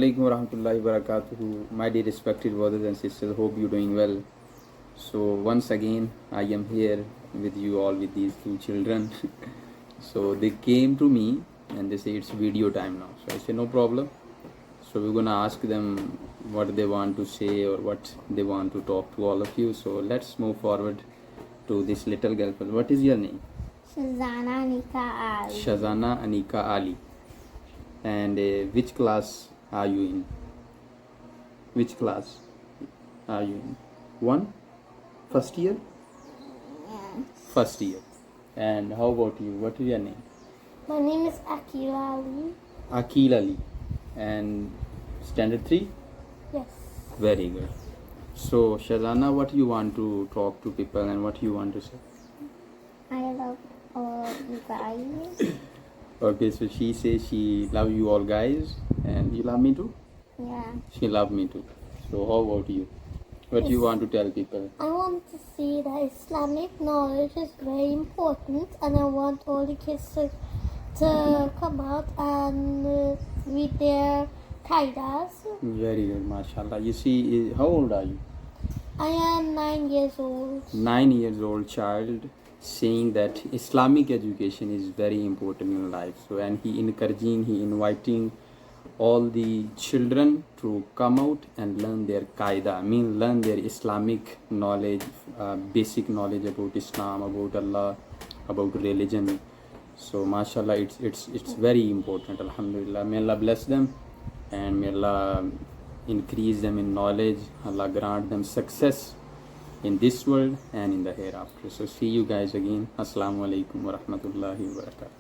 Alaikum warahmatullahi wabarakatuh. My dear respected brothers and sisters, hope you're doing well. So once again, I am here with you all with these two children. So they came to me and they say it's video time now. So I say no problem. So we're gonna ask them what they want to say or what they want to talk to all of you. So let's move forward to this little girl. What is your name? Shazana Anika Ali. Shazana Anika Ali. And which class are you in? Which class are you in? One? First year? Yes. First year. And how about you? What is your name? My name is Akila Ali. Akil Ali. And standard 3? Yes. Very good. So Shazana, what you want to talk to people and what you want to say? I love all you guys. Okay, so she says she love you all guys and you love me too? Yeah. She love me too. So how about you? What you want to tell people? I want to see that Islamic knowledge is very important, and I want all the kids to come out and read their qaidas. Very good, mashallah. You see, how old are you? I am 9 years old. 9 years old child saying that Islamic education is very important in life. So, and he inviting all the children to come out and learn their qaida, learn their Islamic knowledge, basic knowledge about Islam, about Allah, about religion. So, mashallah, it's very important. Alhamdulillah. May Allah bless them and may Allah increase them in knowledge. Allah grant them success in this world and in the hereafter. So see you guys again. Assalamu alaikum wa rahmatullahi wa barakatuh.